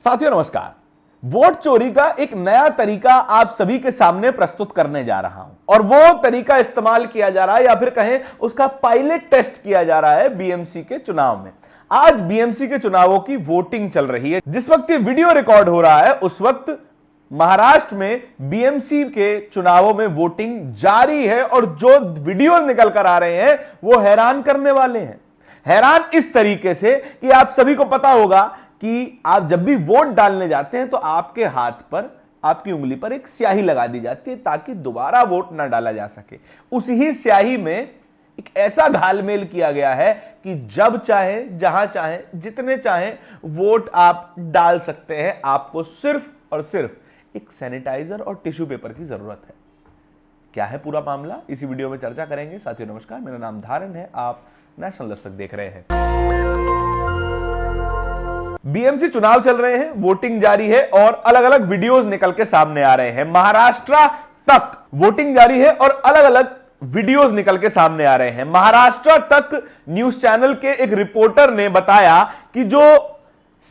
साथियों नमस्कार। वोट चोरी का एक नया तरीका आप सभी के सामने प्रस्तुत करने जा रहा हूं और वो तरीका इस्तेमाल किया जा रहा है या फिर कहें उसका पायलट टेस्ट किया जा रहा है बीएमसी के चुनाव में। आज बीएमसी के चुनावों की वोटिंग चल रही है। जिस वक्त ये वीडियो रिकॉर्ड हो रहा है उस वक्त महाराष्ट्र में बीएमसी के चुनावों में वोटिंग जारी है और जो वीडियो निकल कर आ रहे हैं वो हैरान करने वाले हैं। हैरान इस तरीके से कि आप सभी को पता होगा कि आप जब भी वोट डालने जाते हैं तो आपके हाथ पर, आपकी उंगली पर एक स्याही लगा दी जाती है ताकि दोबारा वोट ना डाला जा सके। उसी ही स्याही में एक ऐसा घालमेल किया गया है कि जब चाहे, जहां चाहे, जितने चाहे वोट आप डाल सकते हैं। आपको सिर्फ और सिर्फ एक सैनिटाइजर और टिश्यू पेपर की जरूरत है। क्या है पूरा मामला, इसी वीडियो में चर्चा करेंगे। साथियों नमस्कार, मेरा नाम धारण है, आप नेशनल दस्तक देख रहे हैं। बीएमसी चुनाव चल रहे हैं, वोटिंग जारी है और अलग अलग वीडियोस निकल के सामने आ रहे हैं। महाराष्ट्र तक वोटिंग जारी है और अलग अलग वीडियोस निकल के सामने आ रहे हैं। महाराष्ट्र तक न्यूज चैनल के एक रिपोर्टर ने बताया कि जो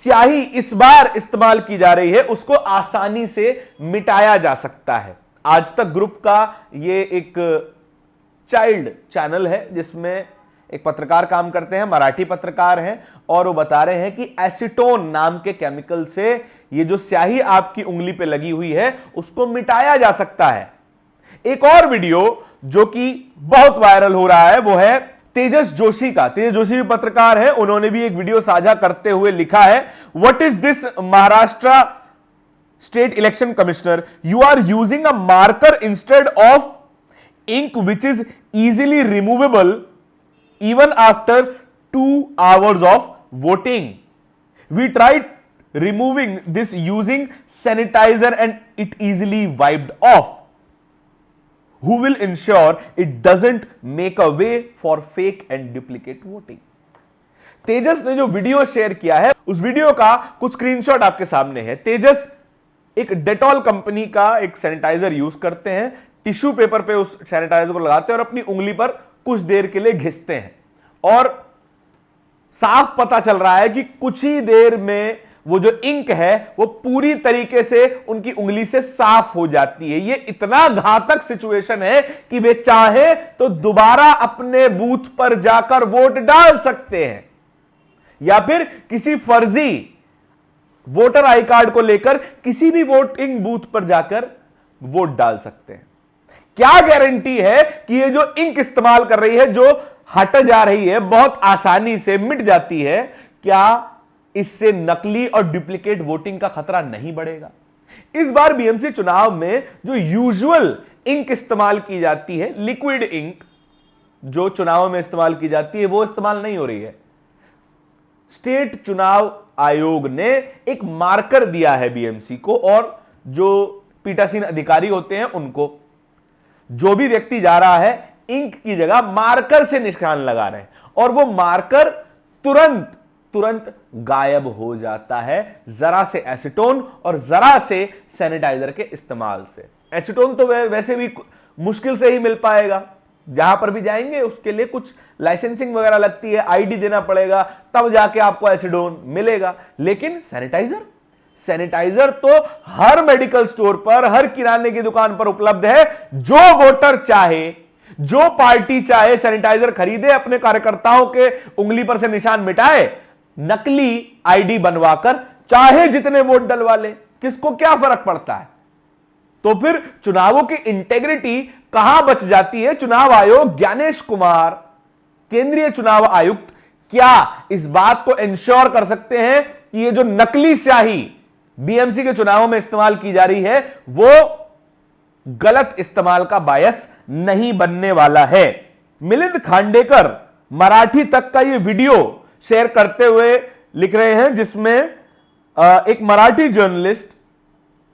स्याही इस बार इस्तेमाल की जा रही है उसको आसानी से मिटाया जा सकता है। आज तक ग्रुप का ये एक चाइल्ड चैनल है जिसमें एक पत्रकार काम करते हैं, मराठी पत्रकार हैं, और वो बता रहे हैं कि एसीटोन नाम के केमिकल से ये जो स्याही आपकी उंगली पे लगी हुई है उसको मिटाया जा सकता है। एक और वीडियो जो कि बहुत वायरल हो रहा है वो है तेजस जोशी का। तेजस जोशी भी पत्रकार है, उन्होंने भी एक वीडियो साझा करते हुए लिखा है, what is this Maharashtra state election commissioner, you are using a marker instead of ink which is easily removable even after 2 hours of voting. We tried removing this using sanitizer and it easily wiped off. Who will ensure it doesn't make a way for fake and duplicate voting? तेजस ने जो video share किया है उस video का कुछ screenshot आपके सामने है। तेजस एक डेटॉल कंपनी का एक सैनिटाइजर यूज करते हैं, टिश्यू पेपर पे उस सैनिटाइजर को लगाते हैं और अपनी उंगली पर कुछ देर के लिए घिसते हैं और साफ पता चल रहा है कि कुछ ही देर में वो जो इंक है वो पूरी तरीके से उनकी उंगली से साफ हो जाती है। ये इतना घातक सिचुएशन है कि वे चाहे तो दोबारा अपने बूथ पर जाकर वोट डाल सकते हैं या फिर किसी फर्जी वोटर आई कार्ड को लेकर किसी भी वोटिंग बूथ पर जाकर वोट डाल सकते हैं। क्या गारंटी है कि ये जो इंक इस्तेमाल कर रही है, जो हट जा रही है, बहुत आसानी से मिट जाती है, क्या इससे नकली और डुप्लीकेट वोटिंग का खतरा नहीं बढ़ेगा? इस बार बीएमसी चुनाव में जो यूजुअल इंक इस्तेमाल की जाती है, लिक्विड इंक जो चुनाव में इस्तेमाल की जाती है, वो इस्तेमाल नहीं हो रही है। स्टेट चुनाव आयोग ने एक मार्कर दिया है बीएमसी को और जो पीठासीन अधिकारी होते हैं उनको। जो भी व्यक्ति जा रहा है इंक की जगह मार्कर से निशान लगा रहे हैं और वो मार्कर तुरंत गायब हो जाता है जरा से एसीटोन और जरा से सैनिटाइजर के इस्तेमाल से। एसीटोन तो वैसे भी मुश्किल से ही मिल पाएगा, जहां पर भी जाएंगे उसके लिए कुछ लाइसेंसिंग वगैरह लगती है, आईडी देना पड़ेगा, तब जाके आपको एसीटोन मिलेगा। लेकिन सैनिटाइजर तो हर मेडिकल स्टोर पर, हर किराने की दुकान पर उपलब्ध है। जो वोटर चाहे, जो पार्टी चाहे सैनिटाइजर खरीदे, अपने कार्यकर्ताओं के उंगली पर से निशान मिटाए, नकली आईडी बनवाकर चाहे जितने वोट डलवा ले, किसको क्या फर्क पड़ता है? तो फिर चुनावों की इंटेग्रिटी कहां बच जाती है? चुनाव आयोग, ज्ञानेश कुमार, केंद्रीय चुनाव आयुक्त, क्या इस बात को इंश्योर कर सकते हैं कि ये जो नकली स्याही बीएमसी के चुनावों में इस्तेमाल की जा रही है वो गलत इस्तेमाल का बायस नहीं बनने वाला है? मिलिंद खांडेकर मराठी तक का ये वीडियो शेयर करते हुए लिख रहे हैं जिसमें एक मराठी जर्नलिस्ट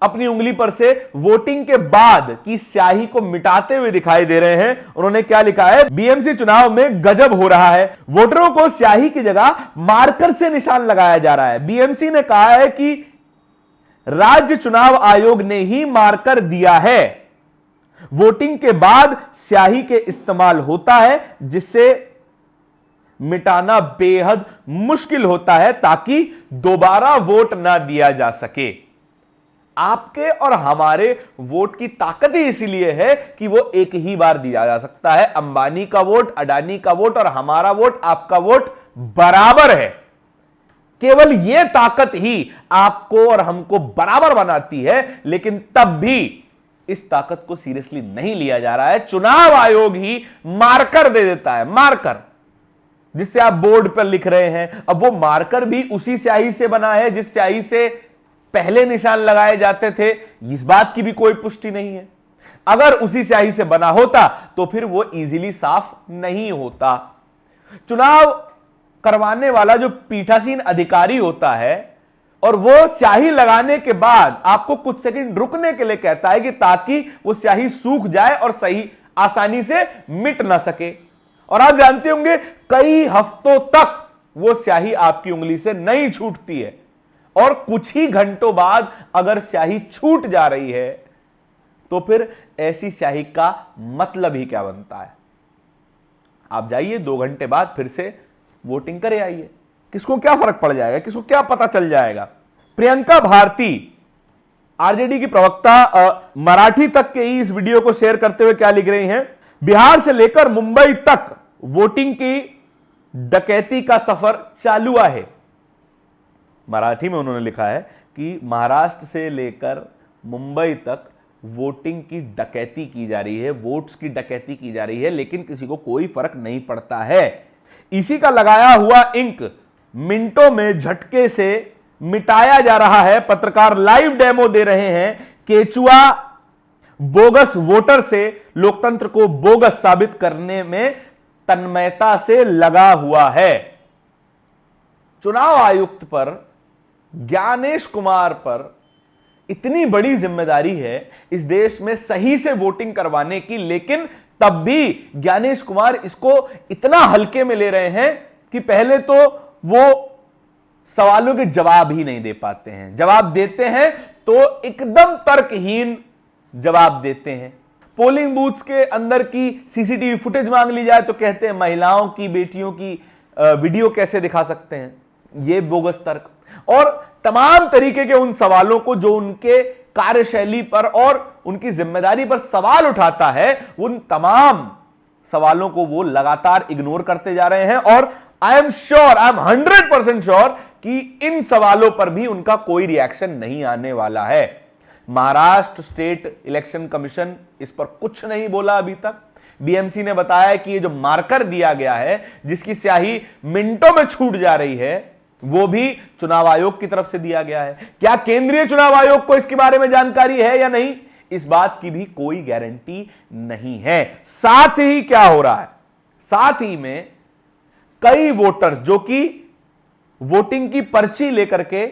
अपनी उंगली पर से वोटिंग के बाद की स्याही को मिटाते हुए दिखाई दे रहे हैं। उन्होंने क्या लिखा है, बीएमसी चुनाव में गजब हो रहा है, वोटरों को स्याही की जगह मार्कर से निशान लगाया जा रहा है। बीएमसी ने कहा है कि राज्य चुनाव आयोग ने ही मार्कर दिया है, वोटिंग के बाद स्याही के इस्तेमाल होता है जिससे मिटाना बेहद मुश्किल होता है ताकि दोबारा वोट ना दिया जा सके। आपके और हमारे वोट की ताकत ही इसीलिए है कि वो एक ही बार दिया जा सकता है। अंबानी का वोट, अडानी का वोट और हमारा वोट, आपका वोट बराबर है। केवल यह ताकत ही आपको और हमको बराबर बनाती है, लेकिन तब भी इस ताकत को सीरियसली नहीं लिया जा रहा है। चुनाव आयोग ही मार्कर दे देता है, मार्कर जिससे आप बोर्ड पर लिख रहे हैं। अब वो मार्कर भी उसी स्याही से बना है जिस स्याही से पहले निशान लगाए जाते थे, इस बात की भी कोई पुष्टि नहीं है। अगर उसी स्याही से बना होता तो फिर वो इजीली साफ नहीं होता। चुनाव करवाने वाला जो पीठासीन अधिकारी होता है और वो स्याही लगाने के बाद आपको कुछ सेकंड रुकने के लिए कहता है कि ताकि वो स्याही सूख जाए और सही आसानी से मिट ना सके। और आप जानते होंगे कई हफ्तों तक वो स्याही आपकी उंगली से नहीं छूटती है, और कुछ ही घंटों बाद अगर स्याही छूट जा रही है तो फिर ऐसी स्याही का मतलब ही क्या बनता है। आप जाइए 2 घंटे बाद फिर से वोटिंग करे आइए, किसको क्या फर्क पड़ जाएगा, किसको क्या पता चल जाएगा। प्रियंका भारती आरजेडी की प्रवक्ता मराठी तक के ही इस वीडियो को शेयर करते हुए क्या लिख रही हैं, बिहार से लेकर मुंबई तक वोटिंग की डकैती का सफर चालू है। मराठी में उन्होंने लिखा है कि महाराष्ट्र से लेकर मुंबई तक वोटिंग की डकैती की जा रही है, वोट्स की डकैती की जा रही है, लेकिन किसी को कोई फर्क नहीं पड़ता है। इसी का लगाया हुआ इंक मिनटों में झटके से मिटाया जा रहा है। पत्रकार लाइव डेमो दे रहे हैं। केचुआ बोगस वोटर से लोकतंत्र को बोगस साबित करने में तन्मयता से लगा हुआ है। चुनाव आयुक्त पर, ज्ञानेश कुमार पर इतनी बड़ी जिम्मेदारी है इस देश में सही से वोटिंग करवाने की, लेकिन तब भी ज्ञानेश कुमार इसको इतना हल्के में ले रहे हैं कि पहले तो वो सवालों के जवाब ही नहीं दे पाते हैं, जवाब देते हैं तो एकदम तर्कहीन जवाब देते हैं। पोलिंग बूथ्स के अंदर की सीसीटीवी फुटेज मांग ली जाए तो कहते हैं महिलाओं की, बेटियों की वीडियो कैसे दिखा सकते हैं, ये बोगस तर्क। और तमाम तरीके के उन सवालों को जो उनके कार्यशैली पर और उनकी जिम्मेदारी पर सवाल उठाता है, उन तमाम सवालों को वो लगातार इग्नोर करते जा रहे हैं। और आई एम 100% श्योर कि इन सवालों पर भी उनका कोई रिएक्शन नहीं आने वाला है। महाराष्ट्र स्टेट इलेक्शन कमीशन इस पर कुछ नहीं बोला अभी तक। बीएमसी ने बताया कि ये जो मार्कर दिया गया है, जिसकी स्याही मिनटों में छूट जा रही है, वो भी चुनाव आयोग की तरफ से दिया गया है। क्या केंद्रीय चुनाव आयोग को इसके बारे में जानकारी है या नहीं, इस बात की भी कोई गारंटी नहीं है। साथ ही क्या हो रहा है, साथ ही में कई वोटर्स जो कि वोटिंग की पर्ची लेकर के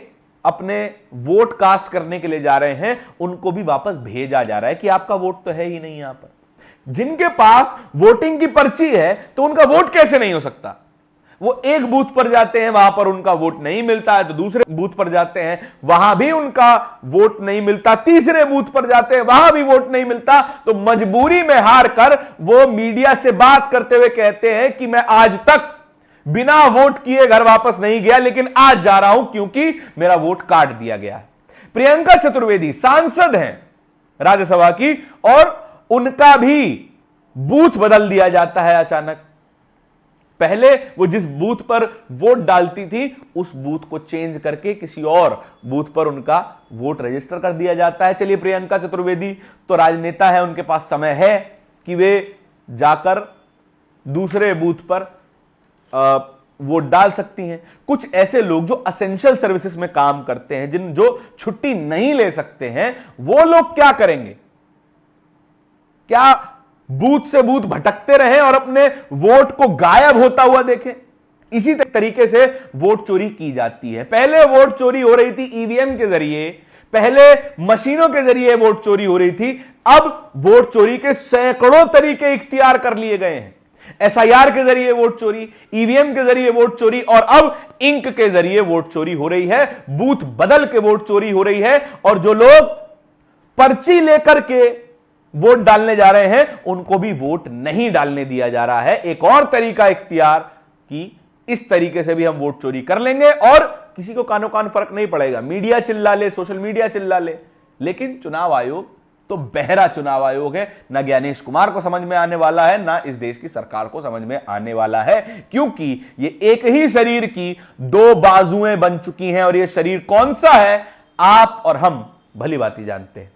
अपने वोट कास्ट करने के लिए जा रहे हैं, उनको भी वापस भेजा जा रहा है कि आपका वोट तो है ही नहीं। यहां पर जिनके पास वोटिंग की पर्ची है तो उनका वोट कैसे नहीं हो सकता। वो एक बूथ पर जाते हैं, वहां पर उनका वोट नहीं मिलता है, तो दूसरे बूथ पर जाते हैं, वहां भी उनका वोट नहीं मिलता, तीसरे बूथ पर जाते हैं, वहां भी वोट नहीं मिलता। तो मजबूरी में हार कर वो मीडिया से बात करते हुए कहते हैं कि मैं आज तक बिना वोट किए घर वापस नहीं गया, लेकिन आज जा रहा हूं क्योंकि मेरा वोट काट दिया गया है। प्रियंका चतुर्वेदी सांसद हैं राज्यसभा की, और उनका भी बूथ बदल दिया जाता है अचानक। पहले वो जिस बूथ पर वोट डालती थी उस बूथ को चेंज करके किसी और बूथ पर उनका वोट रजिस्टर कर दिया जाता है। चलिए, प्रियंका चतुर्वेदी तो राजनेता है, उनके पास समय है कि वे जाकर दूसरे बूथ पर वोट डाल सकती हैं। कुछ ऐसे लोग जो असेंशियल सर्विसेज में काम करते हैं, जो छुट्टी नहीं ले सकते हैं, वो लोग क्या करेंगे? क्या बूथ से बूथ भटकते रहे और अपने वोट को गायब होता हुआ देखें? इसी तरीके से वोट चोरी की जाती है। पहले वोट चोरी हो रही थी ईवीएम के जरिए, पहले मशीनों के जरिए वोट चोरी हो रही थी, अब वोट चोरी के सैकड़ों तरीके इख्तियार कर लिए गए हैं। एसआईआर के जरिए वोट चोरी, ईवीएम के जरिए वोट चोरी, और अब इंक के जरिए वोट चोरी हो रही है, बूथ बदल के वोट चोरी हो रही है। और जो लोग पर्ची लेकर के वोट डालने जा रहे हैं, उनको भी वोट नहीं डालने दिया जा रहा है। एक और तरीका इख्तियार कि इस तरीके से भी हम वोट चोरी कर लेंगे और किसी को कानो कान फर्क नहीं पड़ेगा। मीडिया चिल्ला ले, सोशल मीडिया चिल्ला ले, लेकिन चुनाव आयोग तो बहरा चुनाव आयोग है। ना ज्ञानेश कुमार को समझ में आने वाला है, ना इस देश की सरकार को समझ में आने वाला है, क्योंकि ये एक ही शरीर की दो बाजुएं बन चुकी हैं और ये शरीर कौन सा है आप और हम भली भांति जानते हैं।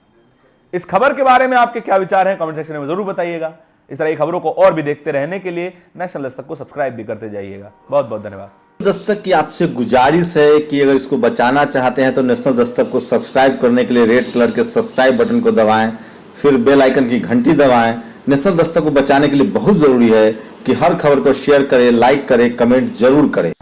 इस खबर के बारे में आपके क्या विचार हैं कमेंट सेक्शन में जरूर बताइएगा। इस तरह की खबरों को और भी देखते रहने के लिए नेशनल दस्तक को सब्सक्राइब भी करते जाइएगा। बहुत बहुत धन्यवाद। दस्तक की आपसे गुजारिश है कि अगर इसको बचाना चाहते हैं तो नेशनल दस्तक को सब्सक्राइब करने के लिए रेड कलर के सब्सक्राइब बटन को दबाएं, फिर बेल आइकन की घंटी दबाएं। नेशनल दस्तक को बचाने के लिए बहुत जरूरी है कि हर खबर को शेयर करें, लाइक करें, कमेंट जरूर करें।